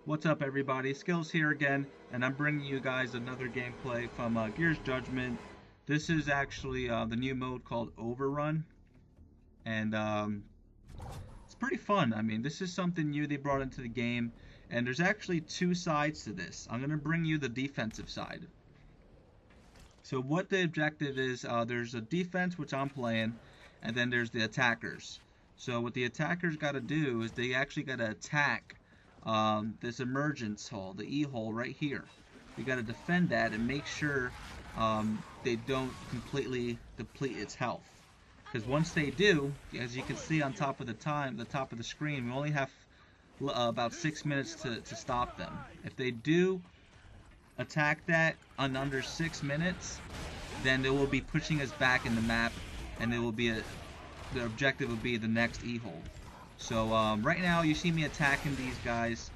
What's up, everybody? Skills here again, and I'm bringing you guys another gameplay from Gears Judgment. This is actually the new mode called OverRun, and it's pretty fun. I mean, this is something new they brought into the game, and there's actually two sides to this. I'm going to bring you the defensive side. So what the objective is, there's a defense, which I'm playing, and then there's the attackers. So what the attackers got to do is they actually got to attack this emergence hole, the E-hole right here. You got to defend that and make sure they don't completely deplete its health. Because once they do, as you can see on top of the top of the screen, we only have about 6 minutes to stop them. If they do attack that in under 6 minutes, then they will be pushing us back in the map, and it will be the objective will be the next E-hole. So right now you see me attacking these guys.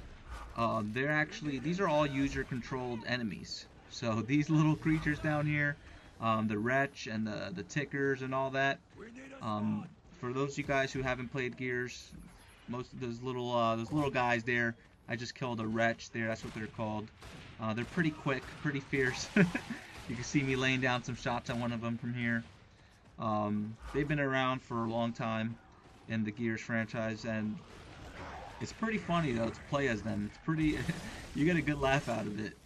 These are all user-controlled enemies. So these little creatures down here, the wretch and the tickers and all that. For those of you guys who haven't played Gears, most of those little guys there, I just killed a wretch there. That's what they're called. They're pretty quick, pretty fierce. You can see me laying down some shots on one of them from here. They've been around for a long time in the Gears franchise, and it's pretty funny though to play as them. It's pretty you get a good laugh out of it.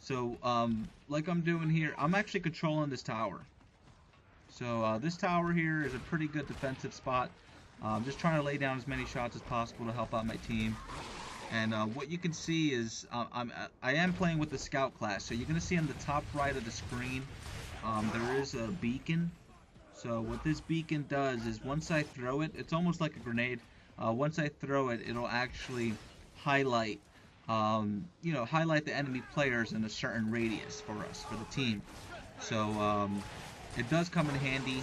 So like I'm doing here, I'm actually controlling this tower. So this tower here is a pretty good defensive spot. I'm just trying to lay down as many shots as possible to help out my team. And what you can see is I am playing with the scout class. So you're gonna see on the top right of the screen there is a beacon. So what this beacon does is once I throw it, it's almost like a grenade. Once I throw it, it'll actually highlight, highlight the enemy players in a certain radius for us, for the team. So it does come in handy,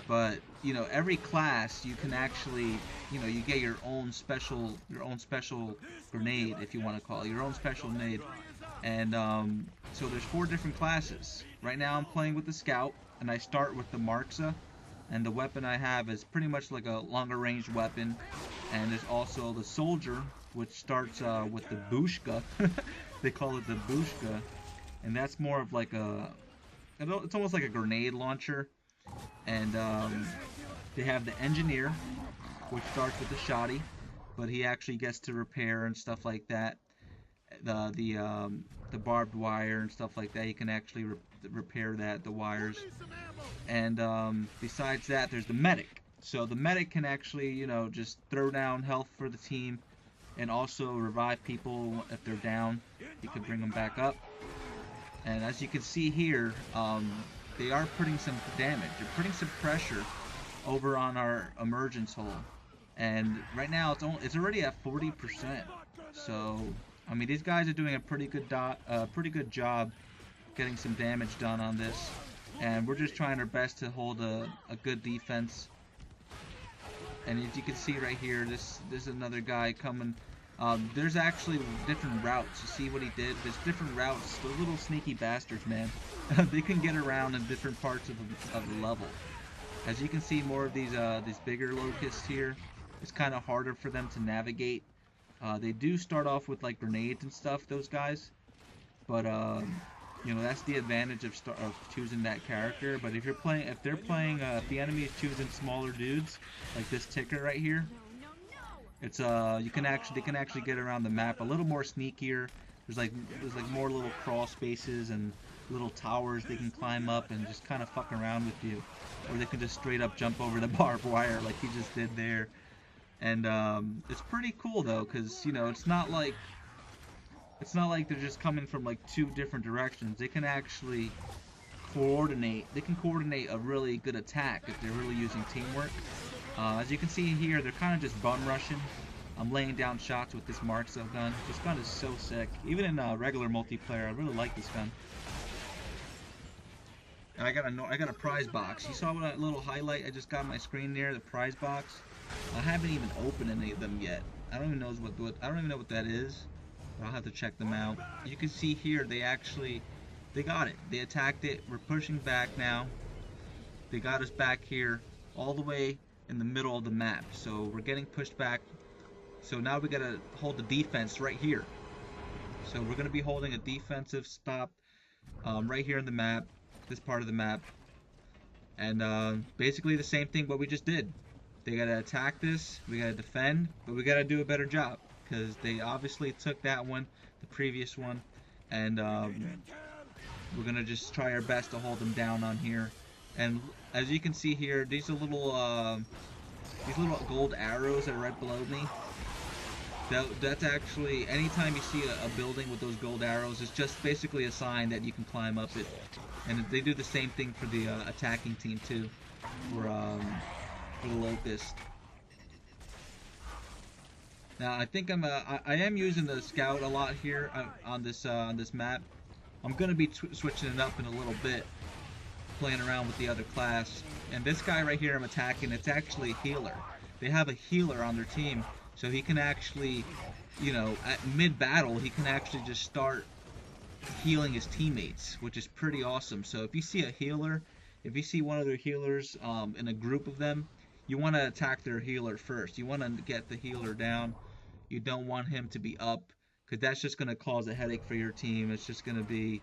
but every class you can actually, you get your own special grenade, if you want to call it, your own special grenade. And so there's 4 different classes. Right now I'm playing with the scout, and I start with the Marxa, and the weapon I have is pretty much like a longer range weapon. And there's also the soldier, which starts with the Bushka. They call it the Bushka, and that's more of like it's almost like a grenade launcher. And they have the engineer, which starts with the shoddy, but he actually gets to repair and stuff like that. The barbed wire and stuff like that, you can actually repair the wires. And besides that, there's the medic. So the medic can actually, just throw down health for the team, and also revive people if they're down. You can bring them back up. And as you can see here, they are putting some damage. They're putting some pressure over on our emergence hole. And right now it's already at 40%. So I mean, these guys are doing a pretty good job getting some damage done on this, and we're just trying our best to hold a good defense. And as you can see right here, this is another guy coming. There's actually different routes. You see what he did? There's different routes. Those little sneaky bastards, man. They can get around in different parts of the level. As you can see, more of these bigger locusts here, it's kind of harder for them to navigate. They do start off with like grenades and stuff, those guys, but that's the advantage of choosing that character. But if if the enemy is choosing smaller dudes like this ticker right here, it's they can actually get around the map a little more sneakier. There's like more little crawl spaces and little towers they can climb up and just kind of fuck around with you, or they can just straight up jump over the barbed wire like he just did there. And it's pretty cool though, because it's not like they're just coming from like 2 different directions. They can actually coordinate. They can coordinate a really good attack if they're really using teamwork. As you can see here, they're kind of just bum rushing. I'm laying down shots with this Marxa gun. This gun is so sick. Even in regular multiplayer, I really like this gun. And I got a prize box. You saw that little highlight I just got on my screen there, the prize box. I haven't even opened any of them yet. I don't even know what that is. But I'll have to check them out. You can see here they got it. They attacked it. We're pushing back now. They got us back here all the way in the middle of the map. So we're getting pushed back So now we gotta hold the defense right here. So we're gonna be holding a defensive stop right here in the map, this part of the map, and basically the same thing what we just did. They gotta attack this, we gotta defend, but we gotta do a better job because they obviously took that one, the previous one, and we're gonna just try our best to hold them down on here. And as you can see here, these little gold arrows that are right below me. That's actually, anytime you see a building with those gold arrows, it's just basically a sign that you can climb up it. And they do the same thing for the attacking team too, for the locust. Now I think I am using the scout a lot here on this map. I'm gonna be switching it up in a little bit, playing around with the other class. And this guy right here I'm attacking, it's actually a healer. They have a healer on their team. So he can actually, you know, at mid-battle, he can actually just start healing his teammates, which is pretty awesome. So if you see a healer, if you see one of their healers in a group of them, you want to attack their healer first. You want to get the healer down. You don't want him to be up, because that's just going to cause a headache for your team. It's just going to be,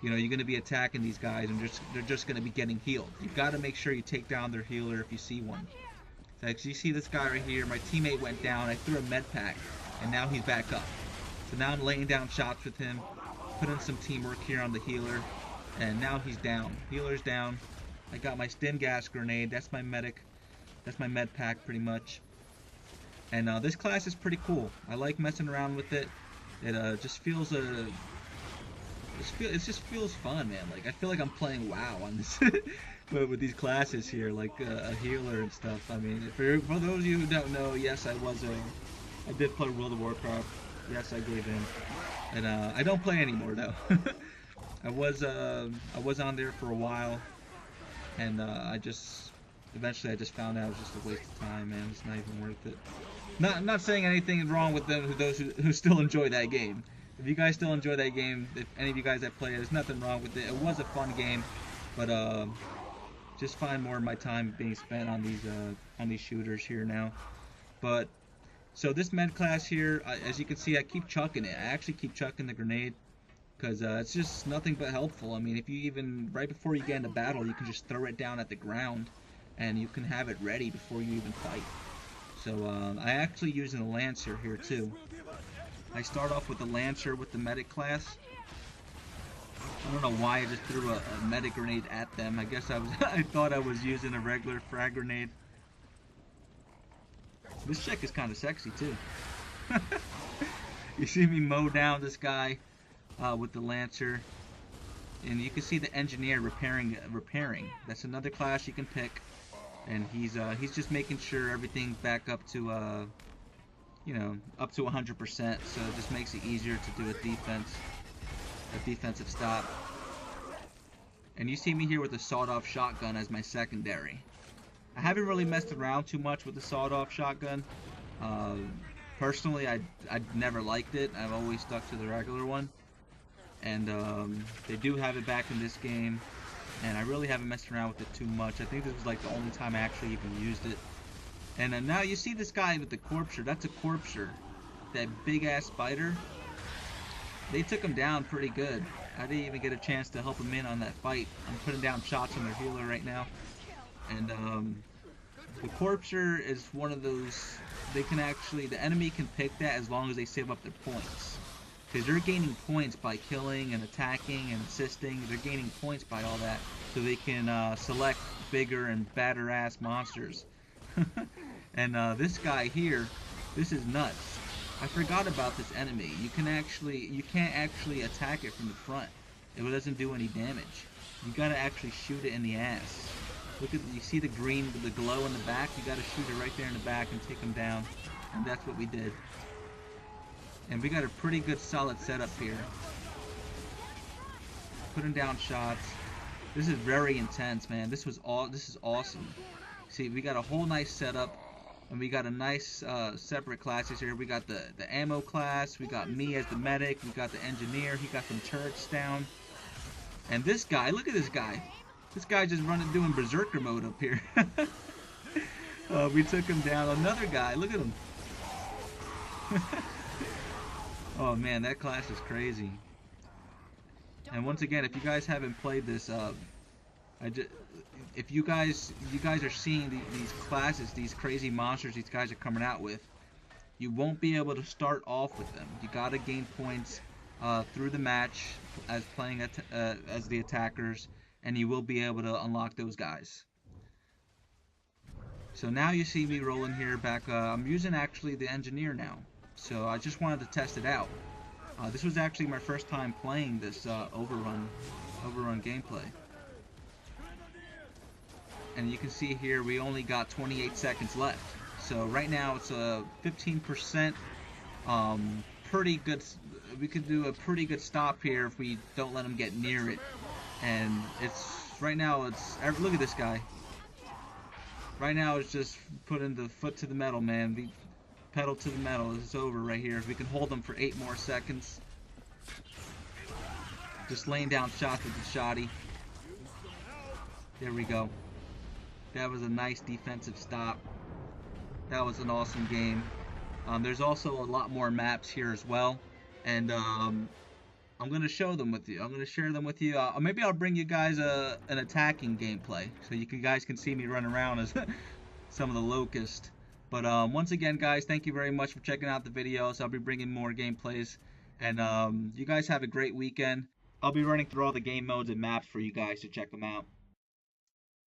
you know, you're going to be attacking these guys, and they're just going to be getting healed. You've got to make sure you take down their healer if you see one. So you see this guy right here, my teammate went down, I threw a med pack, and now he's back up. So now I'm laying down shots with him, putting some teamwork here on the healer, and now he's down. Healer's down. I got my stim gas grenade, that's my medic, that's my med pack pretty much. And this class is pretty cool. I like messing around with it. It just feels it just feels fun, man. Like I feel like I'm playing WoW on this. With these classes here, like a healer and stuff. I mean, for those of you who don't know, yes, I did play World of Warcraft. Yes, I gave in, and I don't play anymore though. I was on there for a while, and eventually I just found out it was just a waste of time, man. It's not even worth it. Not saying anything wrong with those who still enjoy that game. If you guys still enjoy that game, if any of you guys that play it, there's nothing wrong with it. It was a fun game, but just find more of my time being spent on these shooters here now. But so this med class here, as you can see, I keep chucking it. I actually keep chucking the grenade because it's just nothing but helpful. I mean, if you even right before you get into battle, you can just throw it down at the ground, and you can have it ready before you even fight. So I actually using a lancer here too. I start off with the lancer with the medic class. I don't know why I just threw a medic grenade at them. I guess I thought I was using a regular frag grenade. This chick is kind of sexy too. You see me mow down this guy with the lancer, and you can see the engineer repairing. That's another class you can pick, and he's just making sure everything's back up to you know, up to 100%. So it just makes it easier to do a defensive stop. And you see me here with the sawed-off shotgun as my secondary. I haven't really messed around too much with the sawed-off shotgun. Personally, I never liked it. I've always stuck to the regular one. And they do have it back in this game, and I really haven't messed around with it too much. I think this was like the only time I actually even used it. And now you see this guy with the corpser. That's a corpser. That big-ass spider. They took him down pretty good. I didn't even get a chance to help him in on that fight. I'm putting down shots on their healer right now. And the corpser is one of those, they can actually, the enemy can pick that as long as they save up their points. Because they're gaining points by killing and attacking and assisting. They're gaining points by all that. So they can select bigger and badder ass monsters. And this guy here, this is nuts. I forgot about this enemy. You can't actually attack it from the front. It doesn't do any damage. You gotta actually shoot it in the ass. Look at, you see the green, the glow in the back? You gotta shoot it right there in the back and take him down. And that's what we did. And we got a pretty good solid setup here. Putting down shots. This is very intense, man. This is awesome. See, we got a whole nice setup. And we got a nice separate classes here. We got the ammo class. We got me as the medic. We got the engineer. He got some turrets down. And this guy, look at this guy. This guy just doing berserker mode up here. We took him down. Another guy, look at him. Oh man, that class is crazy. And once again, if you guys haven't played this, if you guys are seeing these classes, these crazy monsters these guys are coming out with, you won't be able to start off with them. You gotta gain points through the match as playing as the attackers, and you will be able to unlock those guys. So now you see me rolling here back. I'm using actually the engineer now, so I just wanted to test it out. This was actually my first time playing this OverRun gameplay. And you can see here we only got 28 seconds left. So right now it's a 15%. Pretty good. We could do a pretty good stop here if we don't let them get near it. And it's right now. Look at this guy. Right now it's just putting the foot to the metal, man. The pedal to the metal. It's over right here. If we can hold them for 8 more seconds. Just laying down shots with the shotty. There we go. That was a nice defensive stop. That was an awesome game. There's also a lot more maps here as well, and I'm going to show them with you. I'm going to share them with you. Maybe I'll bring you guys an attacking gameplay, so you guys can see me run around as some of the locusts. But once again, guys, thank you very much for checking out the videos. I'll be bringing more gameplays, and you guys have a great weekend. I'll be running through all the game modes and maps for you guys to check them out.